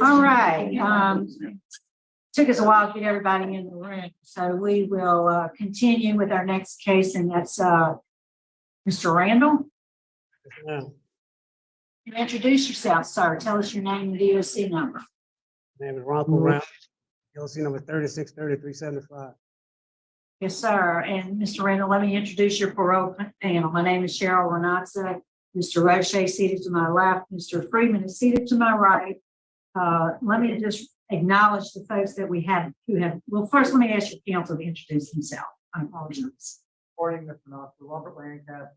All right. Took us a while to get everybody in the room, so we will continue with our next case, and that's Mr. Randall. You introduce yourself, sir. Tell us your name and DOC number. My name is Ranco D Randall DOC number 363375. Yes, sir. And Mr. Randall, let me introduce your parole panel. My name is Cheryl Renatza. Mr. Roche seated to my left. Mr. Freeman is seated to my right. Let me just acknowledge the folks that we have who have. Well, first, let me ask your counsel to introduce himself. I apologize. Morning, Mr. Knox, Robert Lancaster.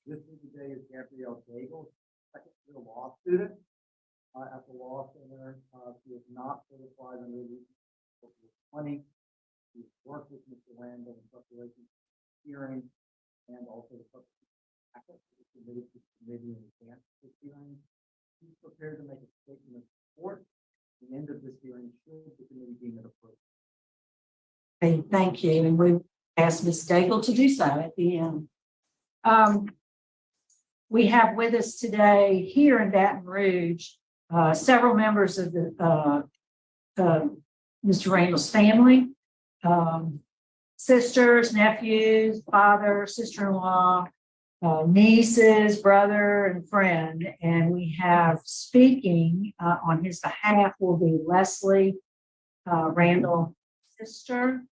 This is today is Gabrielle Daigle, second year law student at the law center. She is not certified under the 20. She's worked with Mr. Randall in preparation for hearing and also the packet submitted to the committee in advance of this hearing. She's prepared to make a statement of support at the end of this hearing should the committee deem it appropriate. Okay, thank you. And we asked Ms. Daigle to do so at the end. We have with us today here in Baton Rouge several members of the Mr. Randall's family, sisters, nephews, father, sister-in-law, nieces, brother, and friend. And we have speaking on his behalf will be Leslie Randall, sister,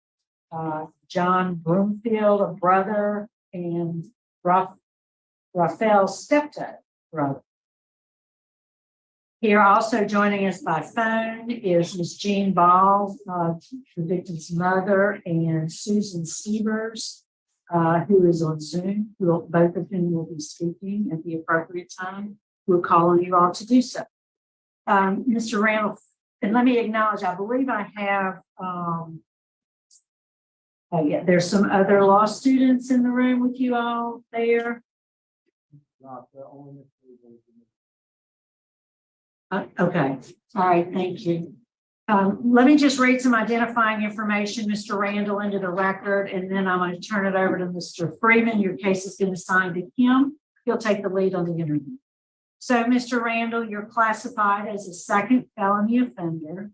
John Broomfield, a brother, and Raphael stepdad brother. Here also joining us by phone is Ms. Jean Ball, the victim's mother, and Susan Sievers, who is on Zoom, both of whom will be speaking at the appropriate time. We're calling you all to do so. Mr. Randall, and let me acknowledge, I believe I have, yeah, there's some other law students in the room with you all there. Not the only Okay, all right, thank you. Let me just read some identifying information, Mr. Randall, into the record, and then I'm going to turn it over to Mr. Freeman. Your case has been assigned to him. He'll take the lead on the interview. So, Mr. Randall, you're classified as a second felony offender,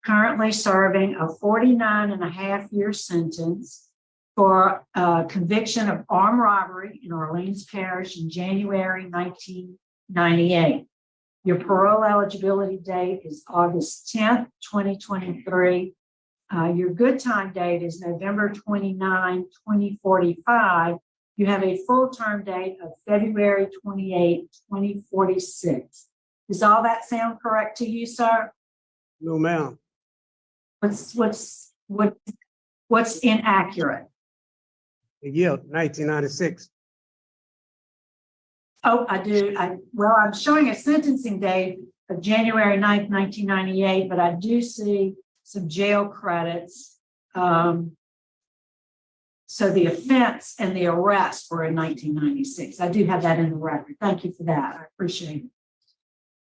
currently serving a 49.5-year sentence for conviction of armed robbery in Orleans Parish in January 1998. Your parole eligibility date is August 10th, 2023. Your good time date is November 29, 2045. You have a full term date of February 28, 2046. Does all that sound correct to you, sir? No, ma'am. What's inaccurate? The year 1996. Oh, I do. Well, I'm showing a sentencing date of January 9th, 1998, but I do see some jail credits. So the offense and the arrest were in 1996. I do have that in the record. Thank you for that. I appreciate it.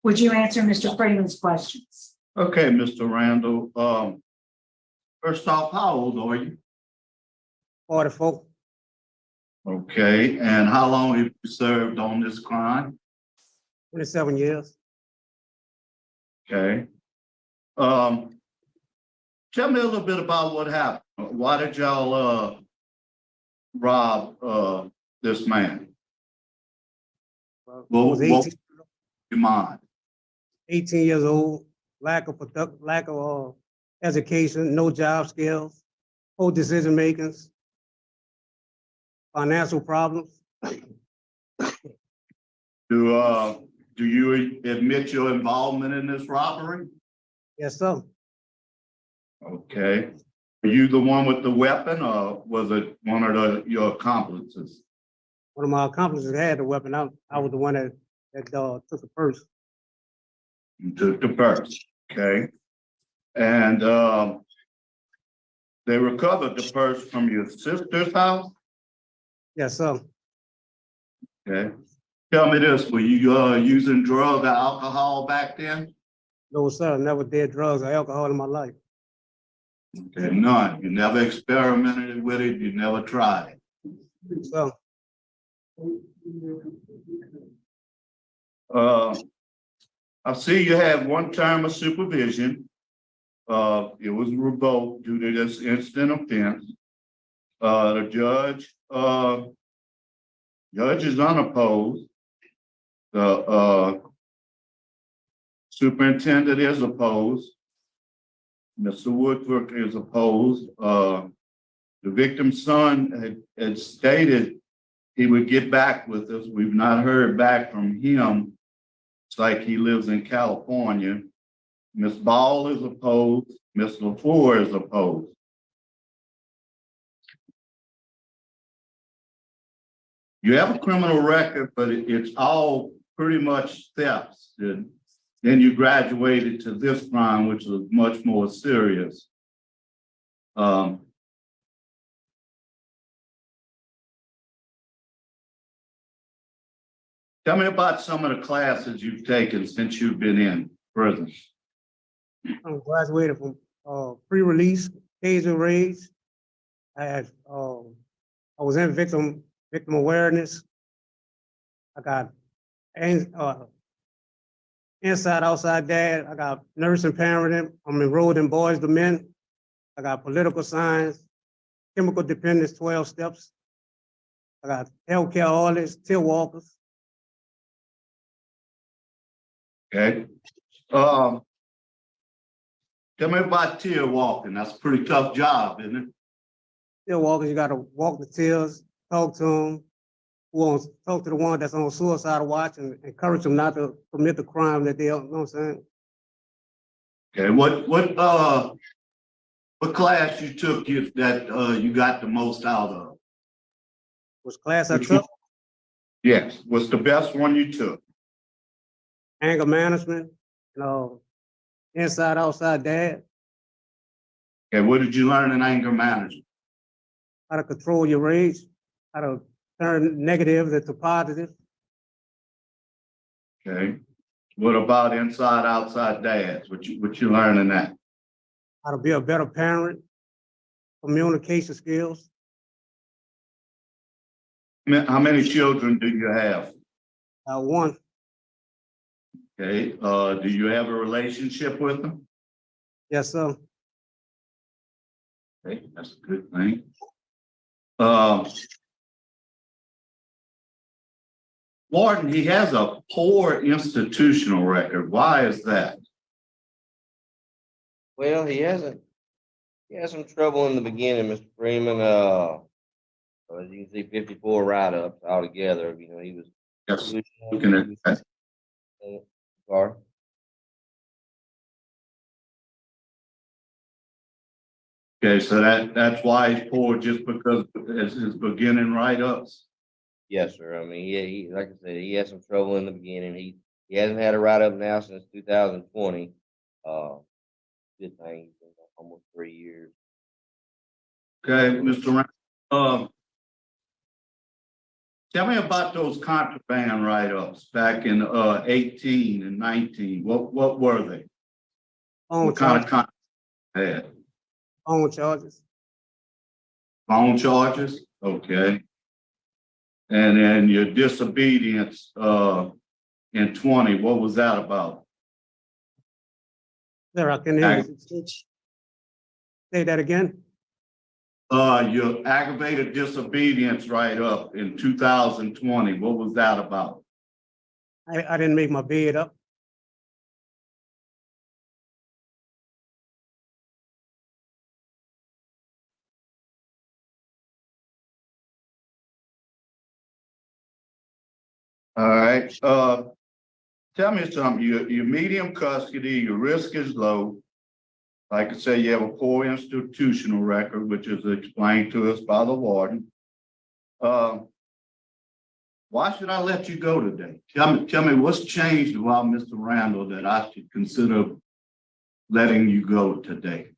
Would you answer Mr. Freeman's questions? Okay, Mr. Randall. First off, how old are you? 44. Okay, and how long have you served on this crime? 27 years. Okay. Tell me a little bit about what happened. Why did y'all rob this man? I What was was your mind? 18 years old, lack of education, no job skills, poor decision makings, financial problems. Do you admit your involvement in this robbery? Yes, sir. Okay. Were you the one with the weapon, or was it one of your accomplices? One of my accomplices had the weapon. I was the one that took the purse. You took the purse, okay? And they recovered the purse from your sister's house? Yes, sir. Okay. Tell me this, were you using drugs or alcohol back then? No, sir. I never did drugs or alcohol in my life. Okay, none. You never experimented with it, you never tried it. So I see you had one term of supervision. It was revoked due to this instant offense. The judge is unopposed. The superintendent is opposed. Mr. Woodford is opposed. The victim's son had stated he would get back with us. We've not heard back from him. It's like he lives in California. Ms. Ball is opposed. Ms. LaFleur is opposed. You have a criminal record, but it's all pretty much thefts. And then you graduated to this crime, which was much more serious. Tell me about some of the classes you've taken since you've been in prison. I'm graduated from pre-release, taser raids. I was in victim awareness. I got inside, outside dad. I got nursing parenting. I'm enrolled in Boys to Men. I got political science, chemical dependence, 12 steps. I got healthcare audits, tier walkers. Okay. Tell me about tier walking. That's a pretty tough job, isn't it? Tier walkers, you gotta walk the tiers, talk to them, talk to the one that's on suicide watch and encourage them not to commit the crime that they, you know what I'm saying? Okay, what class you took that you got the most out of? Which class I Which took? one? Yes, what's the best one you took? Anger management, inside, outside dad, Okay, what did you learn in anger management? how to control your rage, how to turn negative into positive. Okay. What about inside, outside dads? What you learn in that? How to be a better parent, communication skills. How many children do you have? One, Okay, do you have a relationship with them? yes, sir. Okay, that's a good thing. Warden, he has a poor institutional record. Why is that? Well, he had some trouble in the beginning, Mr. Freeman. As you can see, 54 write-ups altogether. You know, he was. Yes, looking at that. Sorry. Okay, so that's why he's poor, just because it's his beginning write-ups. Yes, sir. I mean, he like I said, he had some trouble in the beginning. He hasn't had a write-up now since 2020. Good thing, he's been almost 3 years. Okay, Mr. Rand, tell me about those contraband write-ups back in 18 and 19. What were they? What kind of contraband had? Phone charges. Phone charges? Okay. And then your disobedience in 20, what was that about? There, I can hear you. Say that again. Your aggravated disobedience write-up in 2020, what was that about? I didn't make my bed up. All right, tell me something, your medium custody, your risk is low. Like I say, you have a poor institutional record, which is explained to us by the warden. Why should I let you go today? Tell me what's changed about Mr. Randall that I should consider letting you go today?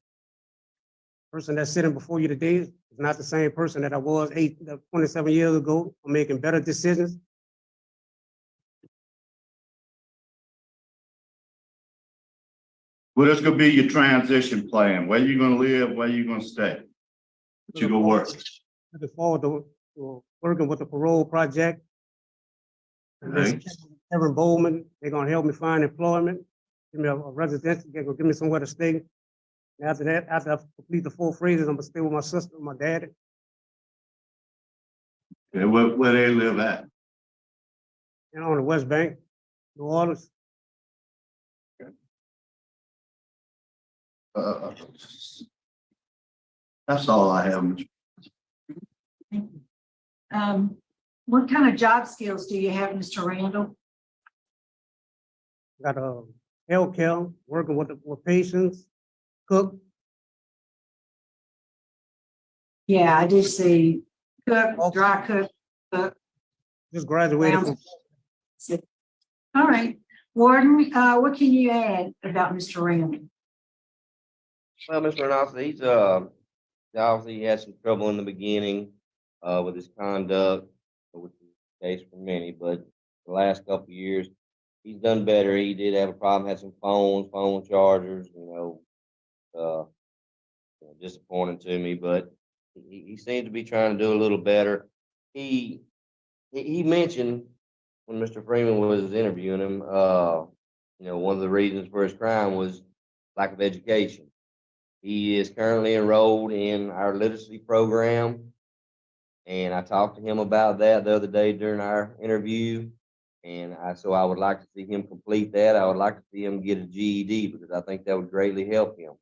Person that's sitting before you today is not the same person that I was 27 years ago. I'm making better decisions. What is gonna be your transition plan? Where you gonna live? Where you gonna stay? What you gonna work? Looking forward to working with the parole project. And Right. just Kevin Bowman. They're gonna help me find employment, give me a residential, they're gonna give me somewhere to stay. And after that, after I complete the 4 phrases, I'm gonna stay with my sister, my daddy. Okay, where they live at? And on the West Bank, New Orleans. Uh, That's all I have, Mr. What kind of job skills do you have, Mr. Randall? Got healthcare, working with patients, cook. Yeah, I do see cook, dry cook. Just graduated from, All right, Warden, what can you add about Mr. Randall? Well, Mr. Reynolds, he's, obviously he had some trouble in the beginning, with his conduct, which is the case for many, but the last couple of years, he's done better. He did have a problem, had some phone chargers, disappointing to me, but he seems to be trying to do a little better. He mentioned when Mr. Freeman was interviewing him, one of the reasons for his crime was lack of education. He is currently enrolled in our literacy program, and I talked to him about that the other day during our interview. And so I would like to see him complete that. I would like to see him get a GED because I think that would greatly help him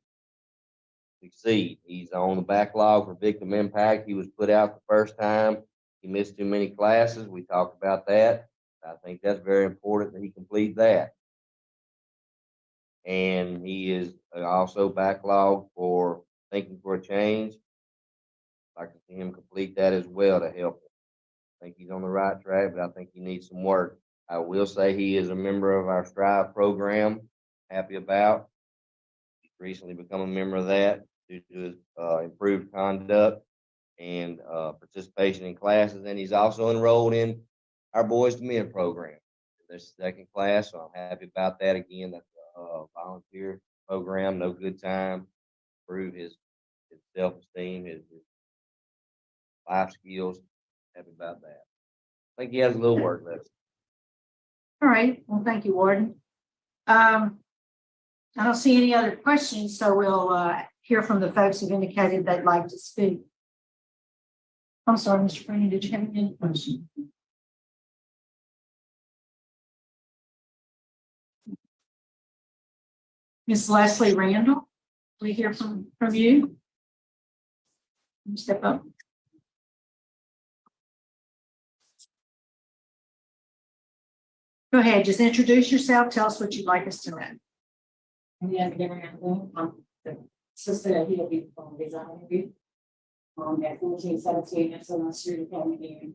succeed. He's on the backlog for victim impact. He was put out the first time. He missed too many classes. We talked about that. I think that's very important that he complete that. And he is also backlogged for thinking for a change. I'd like to see him complete that as well to help him. I think he's on the right track, but I think he needs some work. I will say he is a member of our Strive program. Happy about. He's recently become a member of that due to his improved conduct and participation in classes. And he's also enrolled in our Boys to Men program. This second class, so I'm happy about that. Again, that's a volunteer program, no good time, improve his self-esteem, his life skills. Happy about that. I think he has a little work left. All right, well, thank you, Warden. I don't see any other questions, so we'll hear from the folks who've indicated they'd like to speak. I'm sorry, Mr. Freeman, did you have any questions? Ms. Leslie Randall, we hear from you. Step up. Go ahead, just introduce yourself. Tell us what you'd like us to know. I'm the sister that he'll be from design review. At 1417 Excellent Street Academy.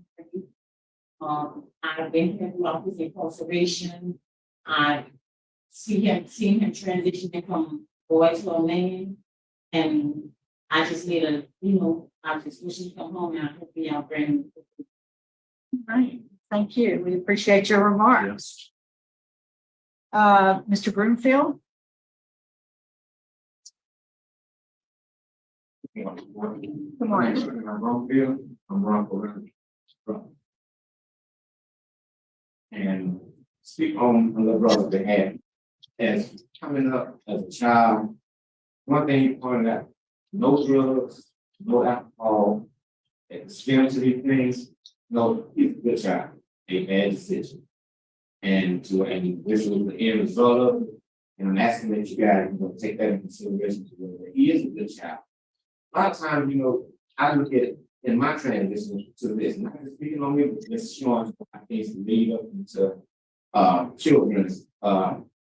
I've been here throughout his incarceration. I've seen him transitioning from boy to a man. And I just need I just wish he'd come home and I hope he out there. Right, thank you. We appreciate your remarks. Mr. Broomfield? Good morning. I'm Ranco D Randall. And speak on the brother's behalf. As coming up as a child, one thing he pointed out, no drugs, no alcohol, experience of these things, no, he's a good child, a bad decision. And this was the end result of it. And I'm asking that you guys, take that into consideration to whether he is a good child. A lot of times, I look at it in my transition to this, not just speaking on me, but just showing how things lead up into children's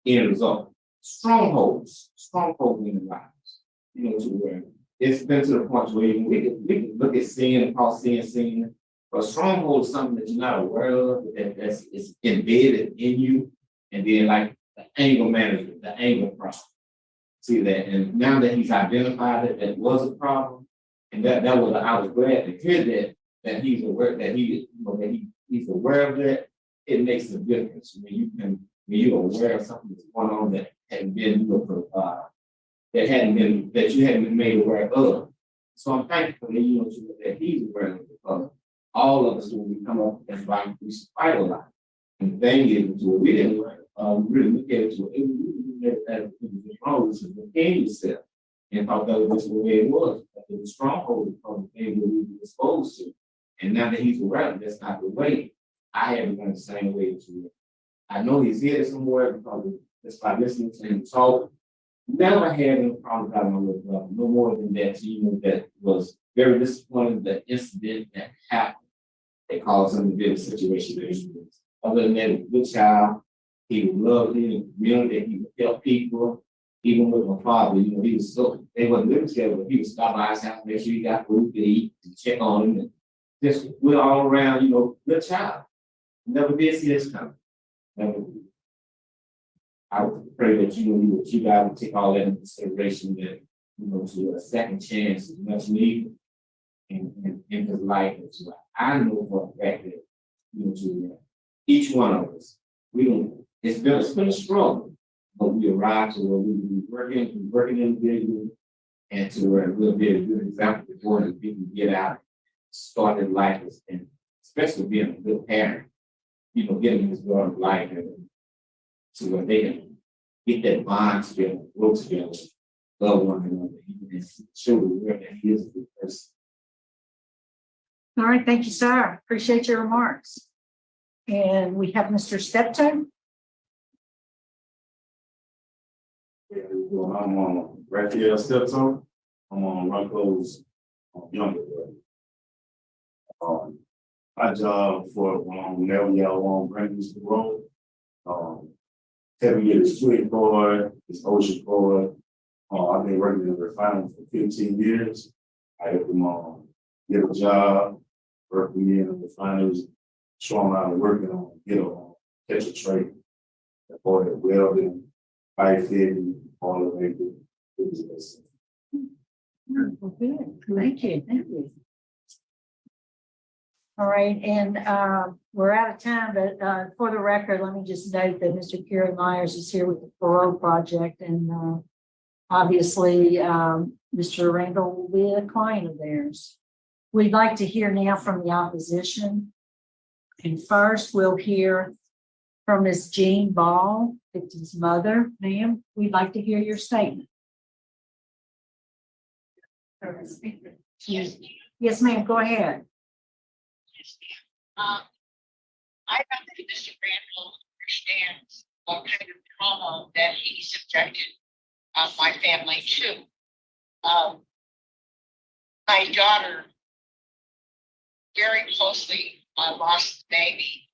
end result. Strongholds in the lives, to where it's been to the point where we can look at sin and call sin, but stronghold is something that you're not aware of, that's embedded in you, and then like the anger management, the anger problem. See that, and now that he's identified it, that was a problem, and I was glad to hear that he's aware that he's aware of that. It makes a difference when you're aware of something that's going on that hadn't been that you hadn't been made aware of. So I'm thankful that he's aware of it, because all of us, when we come up and fight, we fight a lot, And the thing is, what we didn't really look at it, we looked at it was wrong, this is the game yourself. And thought that was the way it was, that it was stronghold from the thing that we were exposed to. And now that he's around, that's not the way. I haven't gone the same way as you. I know he's here somewhere because just by listening to him talk. Never had any problems out of my little brother, no more than that, that was very disappointing, the incident that happened. They caused him to be in a situation that he was. Other than that, he was a good child. He was loved in the community, he would help people. Even with my father, he was still, they wasn't living together, but he would stop by his house, make sure he got food to eat, and check on him. And just, we're all around, good child. Never did see this coming. Never. I would pray that you guys would take all that into consideration, that, to a second chance is much needed in his life as well. I know for a fact that, to each one of us, it's been a struggle. But we arrived to where we working individually, and to where we'll be a good example before that we can get out, start their life, and especially being a good parent, getting his daughter's life, and to where they can get that bond together, grow together, love one another, and show the world that he is a good person. All right, thank you, sir. Appreciate your remarks. And we have Mr. Steptoe. I'm on Raphael Steptoe. I'm on Ranco's younger brother. My job for whenever y'all want to bring this to road, helping get his sweet card, his ocean card. I've been working in the refinery for 15 years. I helped him get a job, work with me in the refineries, show him how to work and catch a trade. For the welding, pipe fitting, all of it. Good. Thank you. Thank you. All right, and we're out of time, but for the record, let me just note that Mr. Kerry Myers is here with the parole project, and obviously, Mr. Randall will be a client of theirs. We'd like to hear now from the opposition. And first, we'll hear from Ms. Jean Ball, victim's mother. Ma'am, we'd like to hear your statement. Yes, ma'am, go ahead. I don't think Mr. Randall understands what kind of trauma that he subjected my family to. My daughter very closely lost the baby.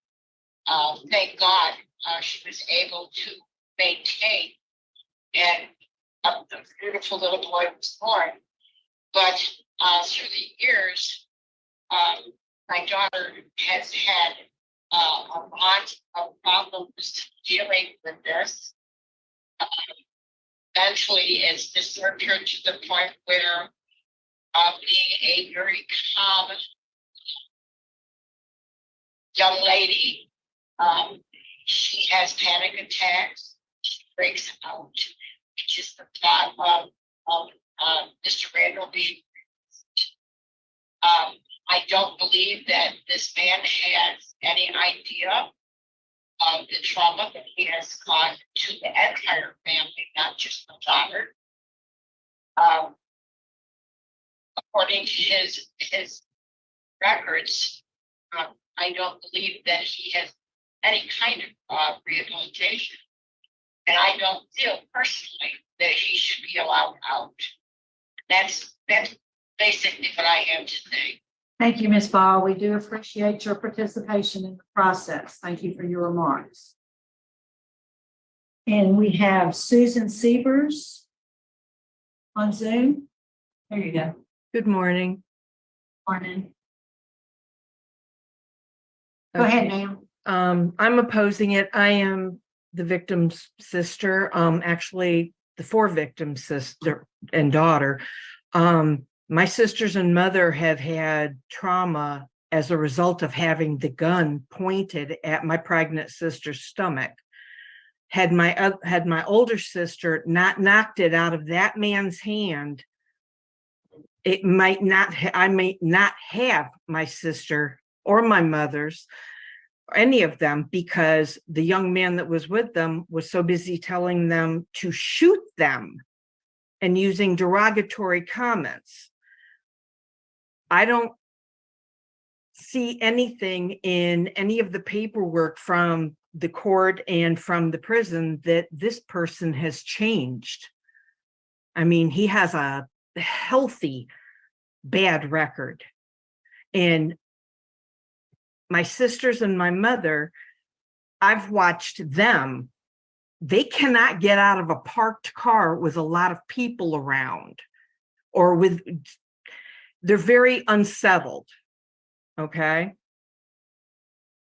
Thank God she was able to maintain, and a beautiful little boy was born. But through the years, my daughter has had a lot of problems dealing with this. Eventually, it's disturbed her to the point where being a very calm young lady, she has panic attacks, she breaks out, which is the thought of Mr. Randall being I don't believe that this man has any idea of the trauma that he has caused to the entire family, not just the daughter. According to his records, I don't believe that he has any kind of rehabilitation. And I don't feel personally that he should be allowed out. That's basically what I have to say. Thank you, Ms. Ball. We do appreciate your participation in the process. Thank you for your remarks. And we have Susan Siebers on Zoom. There you go. Good morning. Morning. Go ahead, ma'am. I'm opposing it. I am the victim's sister, actually the 4 victims' sister and daughter. My sisters and mother have had trauma as a result of having the gun pointed at my pregnant sister's stomach. Had my older sister not knocked it out of that man's hand, I might not have my sister or my mother's any of them, because the young man that was with them was so busy telling them to shoot them and using derogatory comments. I don't see anything in any of the paperwork from the court and from the prison that this person has changed. I mean, he has a healthy bad record. And my sisters and my mother, I've watched them. They cannot get out of a parked car with a lot of people around, or they're very unsettled. Okay.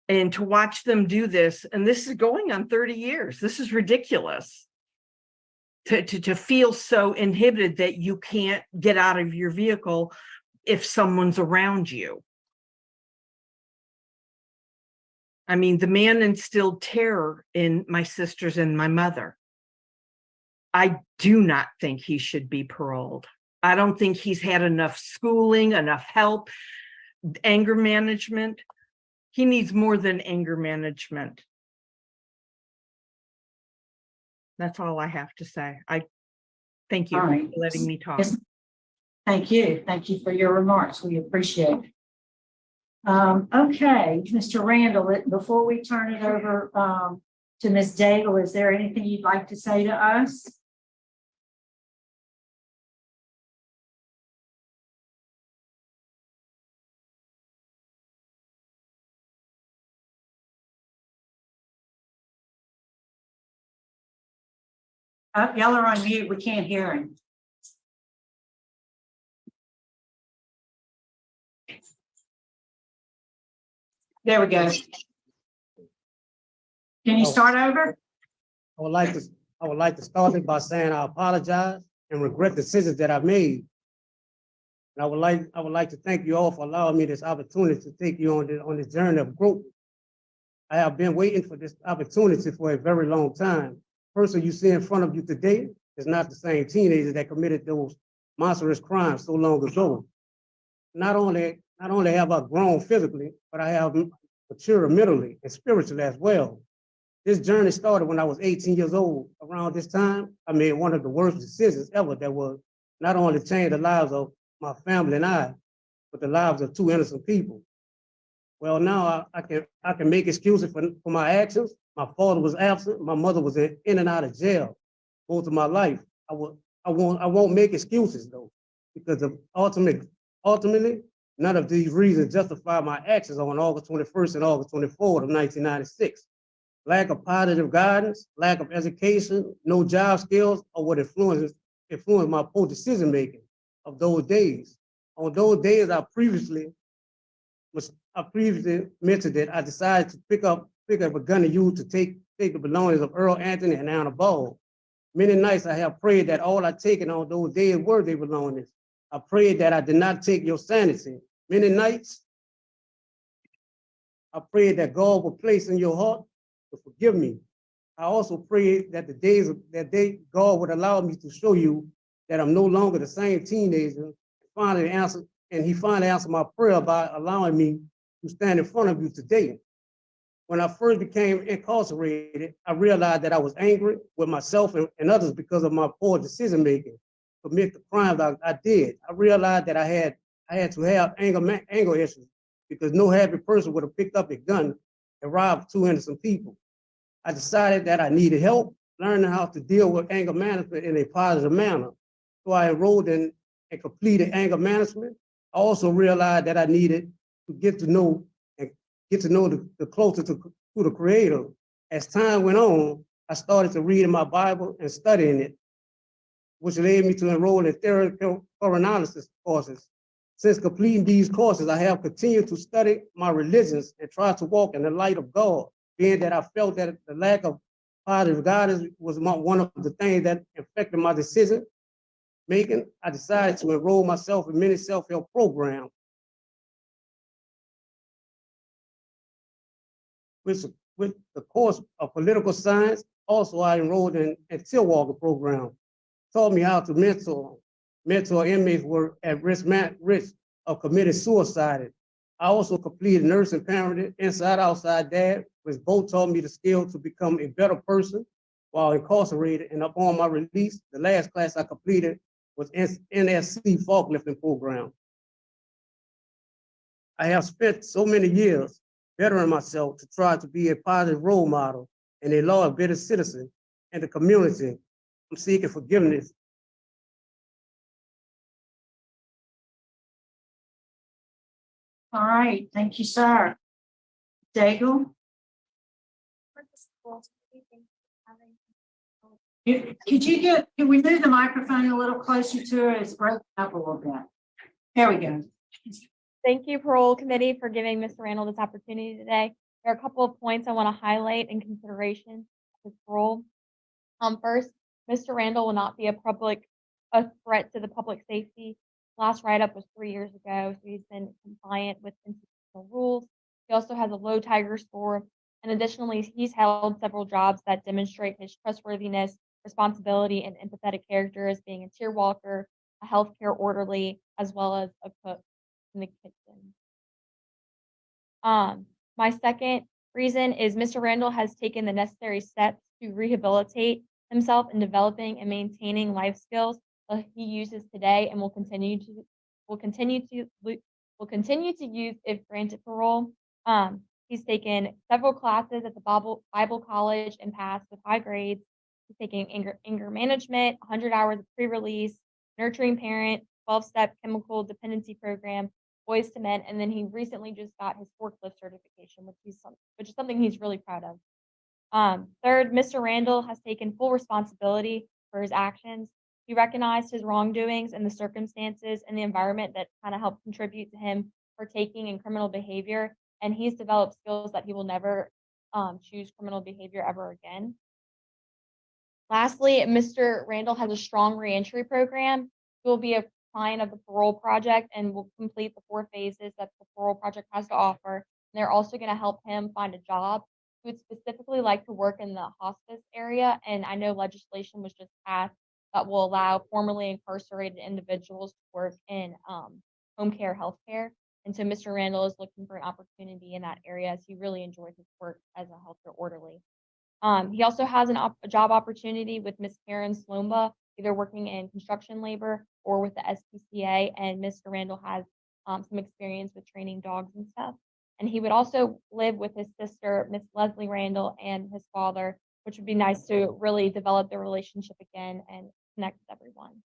And to watch them do this, and this is going on 30 years, this is ridiculous. To feel so inhibited that you can't get out of your vehicle if someone's around you. I mean, the man instilled terror in my sisters and my mother. I do not think he should be paroled. I don't think he's had enough schooling, enough help, anger management. He needs more than anger management. That's all I have to say. I thank you All right. for letting me talk. Yes. Thank you. Thank you for your remarks. We appreciate it. Okay, Mr. Randall, before we turn it over to Ms. Daigle, is there anything you'd like to say to us? Y'all are on mute. We can't hear him. There we go. Can you start over? I would like to start it by saying I apologize and regret the decisions that I made. And I would like to thank you all for allowing me this opportunity to take you on this journey of growth. I have been waiting for this opportunity for a very long time. The person you see in front of you today is not the same teenager that committed those monstrous crimes so long ago. Not only have I grown physically, but I have matured mentally and spiritually as well. This journey started when I was 18 years old. Around this time, I made one of the worst decisions ever that was not only change the lives of my family and I, but the lives of two innocent people. Well, now I can make excuses for my actions. My father was absent. My mother was in and out of jail most of my life. I won't make excuses though, because ultimately, none of these reasons justify my actions on August 21st and August 24th of 1996. Lack of positive guidance, lack of education, no job skills are what influenced my poor decision making of those days. On those days, I previously mentioned that I decided to pick up a gun and use to take the belongings of Earl Anthony and Anna Ball. Many nights I have prayed that all I taken on those days were their belongings. I prayed that I did not take your sanity. Many nights I prayed that God would place in your heart to forgive me. I also prayed that God would allow me to show you that I'm no longer the same teenager. He finally answered my prayer by allowing me to stand in front of you today. When I first became incarcerated, I realized that I was angry with myself and others because of my poor decision making, commit the crimes I did. I realized that I had to have anger issues because no happy person would have picked up a gun and robbed two innocent people. I decided that I needed help learning how to deal with anger management in a positive manner. So I enrolled in and completed anger management. I also realized that I needed to get to know the closer to the Creator. As time went on, I started to read in my Bible and studying it, which led me to enroll in therapeutic analysis courses. Since completing these courses, I have continued to study my religions and try to walk in the light of God, being that I felt that the lack of positive guidance was one of the things that affected my decision making. I decided to enroll myself in many self-help programs, with the course of political science. Also, I enrolled in a Tilwalker program, taught me how to mentor inmates who were at risk of committing suicide. I also completed nursing parenting, inside outside dad, which both taught me the skill to become a better person while incarcerated. And upon my release, the last class I completed was NSC forklifting program. I have spent so many years bettering myself to try to be a positive role model and a law-abiding citizen in the community. I'm seeking forgiveness. All right, thank you, sir. Daigle? Could we move the microphone a little closer to it? It's broken up a little bit. There we go. Thank you, Parole Committee, for giving Mr. Randall this opportunity today. There are a couple of points I want to highlight in consideration of his parole. First, Mr. Randall will not be a threat to the public safety. Last write-up was 3 years ago, so he's been compliant with institutional rules. He also has a low Tiger score, and additionally, he's held several jobs that demonstrate his trustworthiness, responsibility, and empathetic character as being a tier walker, a healthcare orderly, as well as a cook in the kitchen. My second reason is Mr. Randall has taken the necessary steps to rehabilitate himself in developing and maintaining life skills that he uses today and will continue to use if granted parole. He's taken several classes at the Bible College and passed with high grades. He's taking anger management, 100 hours of pre-release, nurturing parent, 12-step chemical dependency program, Boys to Men, and then he recently just got his forklift certification, which is something he's really proud of. Third, Mr. Randall has taken full responsibility for his actions. He recognized his wrongdoings and the circumstances and the environment that kind of helped contribute to him partaking in criminal behavior, and he's developed skills that he will never choose criminal behavior ever again. Lastly, Mr. Randall has a strong reentry program. He will be a client of the Parole Project and will complete the 4 phases that the Parole Project has to offer. And they're also going to help him find a job. He would specifically like to work in the hospice area, and I know legislation was just passed that will allow formerly incarcerated individuals to work in home care, healthcare. And so Mr. Randall is looking for an opportunity in that area as he really enjoys his work as a healthcare orderly. He also has a job opportunity with Miss Karen Slomba, either working in construction labor or with the SPCA, and Mr. Randall has some experience with training dogs and stuff. And he would also live with his sister, Miss Leslie Randall, and his father, which would be nice to really develop their relationship again and connect with everyone.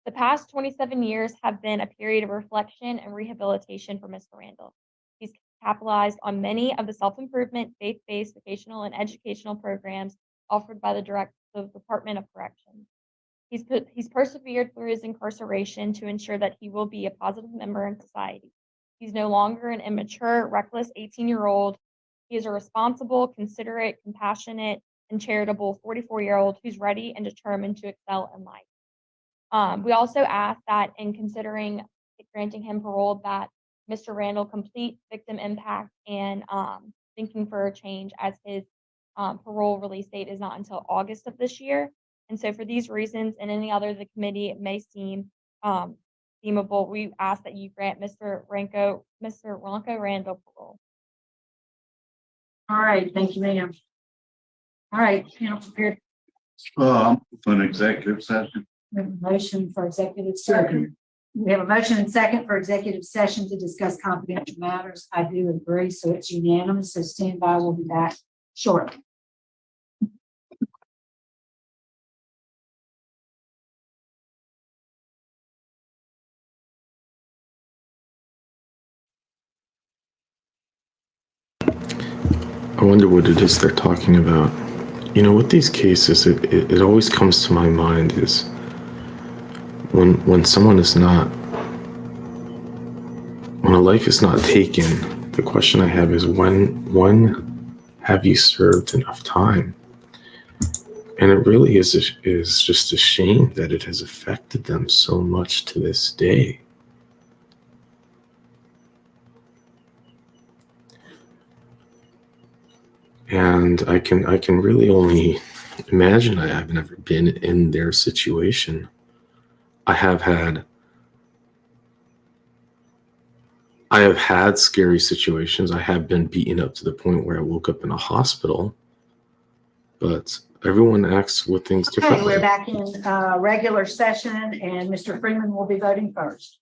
The past 27 years have been a period of reflection and rehabilitation for Mr. Randall. He's capitalized on many of the self-improvement, faith-based, vocational, and educational programs offered by the Department of Corrections. He's persevered through his incarceration to ensure that he will be a positive member in society. He's no longer an immature, reckless 18-year-old. He is a responsible, considerate, compassionate, and charitable 44-year-old who's ready and determined to excel in life. We also ask that in considering granting him parole that Mr. Randall complete victim impact and thinking for a change, as his parole release date is not until August of this year. And so for these reasons and any other the committee may seem deemable, we ask that you grant Mr. Ranco Randall parole. All right, thank you, ma'am. All right, panel prepared. For an executive session. We have a motion for executive session. We have a motion and second for executive session to discuss confidential matters. I do agree, so it's unanimous. So stand by. We'll be back shortly. I wonder what it is they're talking about. You know, with these cases, it always comes to my mind is when someone is not, when a life is not taken, the question I have is when have you served enough time? And it really is just a shame that it has affected them so much to this day. And I can really only imagine. I have never been in their situation. I have had I have had scary situations. I have been beaten up to the point where I woke up in a hospital, but everyone acts with things Okay, differently. we're back in regular session and Mr. Freeman will be voting first.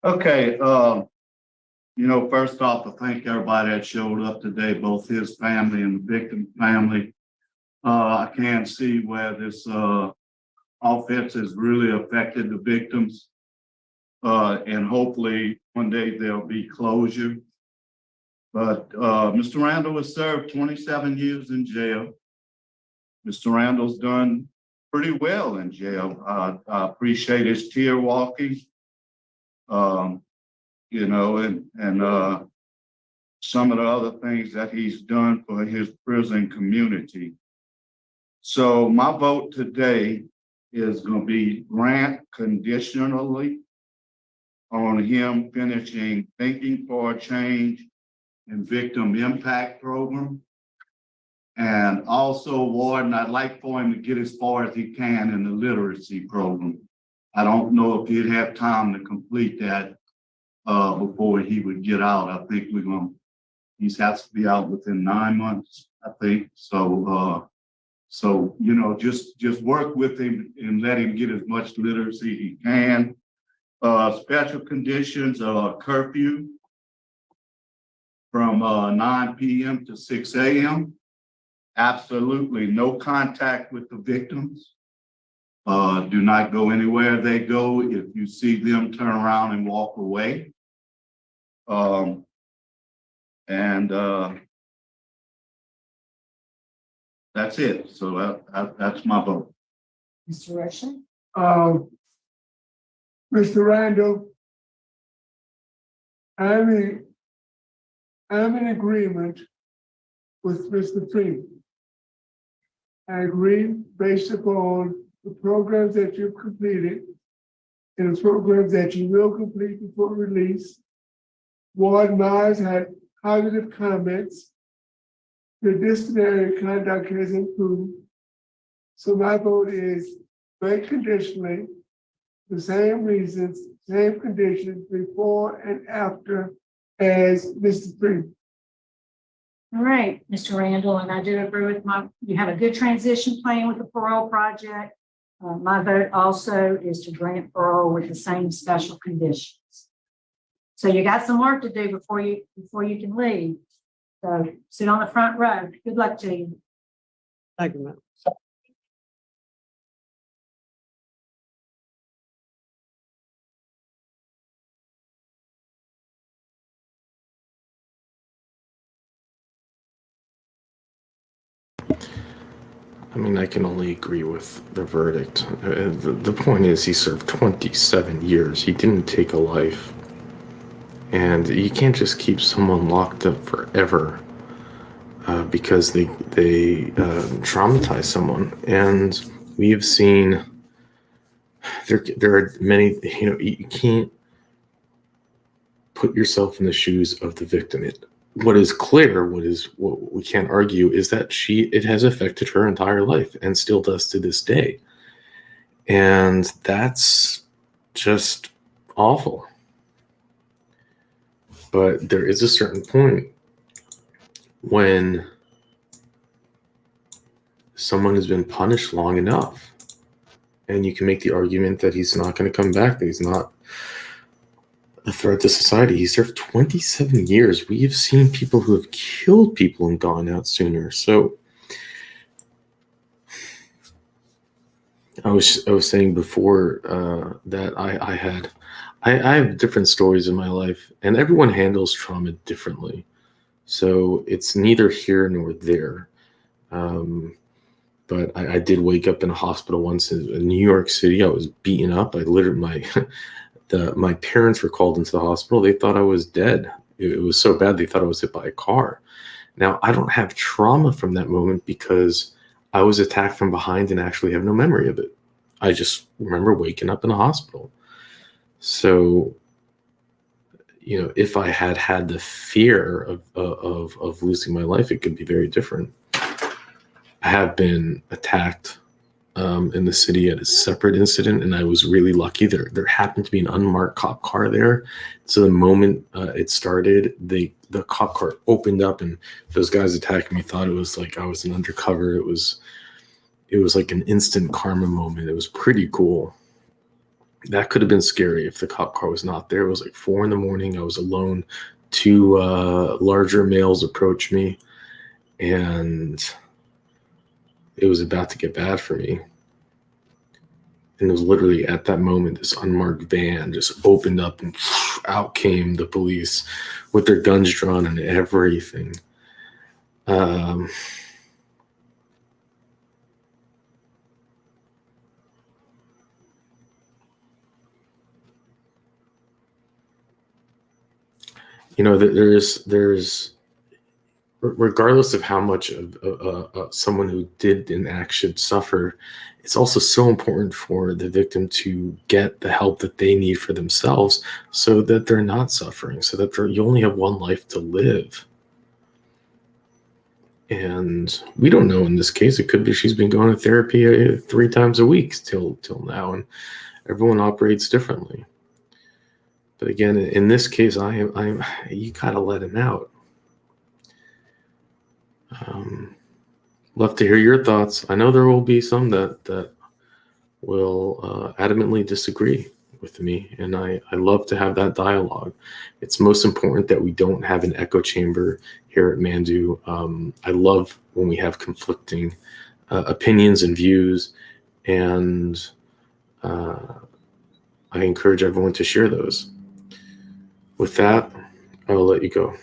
Okay, first off, I thank everybody that showed up today, both his family and the victim family. I can see where this offense has really affected the victims. And hopefully one day there'll be closure. But Mr. Randall has served 27 years in jail. Mr. Randall's done pretty well in jail. I appreciate his tear walking. And some of the other things that he's done for his prison community. So my vote today is going to be grant conditionally on him finishing Thinking for a Change and Victim Impact Program. And also, Warden, I'd like for him to get as far as he can in the literacy program. I don't know if he'd have time to complete that before he would get out. I think he has to be out within 9 months, I think. So, just work with him and let him get as much literacy he can. Special conditions, curfew from 9 p.m. to 6 a.m. Absolutely no contact with the victims. Do not go anywhere they go. If you see them, turn around and walk away. That's it. So that's my vote. Mr. Rushing? Mr. Randall, I'm in agreement with Mr. Freeman. I agree based upon the programs that you've completed and the programs that you will complete before release. Warden Myers had positive comments. The disciplinary conduct has improved. So my vote is very conditionally, the same reasons, same conditions before and after as Mr. Freeman. All right, Mr. Randall, and I do agree with you have a good transition plan with the parole project. My vote also is to grant parole with the same special conditions. So you got some work to do before you can leave. So sit on the front row. Good luck to you. Thank you, ma'am. I mean, I can only agree with the verdict. The point is, he served 27 years. He didn't take a life. And you can't just keep someone locked up forever because they traumatize someone. And we have seen there are many, you can't put yourself in the shoes of the victim. What is clear, what we can't argue, is that it has affected her entire life and still does to this day. And that's just awful. But there is a certain point when someone has been punished long enough, and you can make the argument that he's not going to come back, that he's not a threat to society. He served 27 years. We have seen people who have killed people and gone out sooner. So I was saying before that I have different stories in my life, and everyone handles trauma differently. So it's neither here nor there. But I did wake up in a hospital once in New York City. I was beaten up. I literally, my parents were called into the hospital. They thought I was dead. It was so bad they thought I was hit by a car. Now, I don't have trauma from that moment because I was attacked from behind and actually have no memory of it. I just remember waking up in a hospital. So, if I had the fear of losing my life, it could be very different. I have been attacked in the city at a separate incident, and I was really lucky. There happened to be an unmarked cop car there, so the moment it started, the cop car opened up, and those guys attacking me thought it was like I was an undercover. It was like an instant karma moment. It was pretty cool. That could have been scary if the cop car was not there. It was like 4 a.m. I was alone. 2 larger males approached me, and it was about to get bad for me. And it was literally at that moment, this unmarked van just opened up and out came the police with their guns drawn and everything. You know, there's regardless of how much of someone who did an act should suffer, it's also so important for the victim to get the help that they need for themselves so that they're not suffering, so that you only have one life to live. And we don't know in this case. It could be she's been going to therapy 3 times a week till now, and everyone operates differently. But again, in this case, you gotta let him out. Love to hear your thoughts. I know there will be some that will adamantly disagree with me, and I love to have that dialogue. It's most important that we don't have an echo chamber here at Mandu. I love when we have conflicting opinions and views, and I encourage everyone to share those. With that, I'll let you go.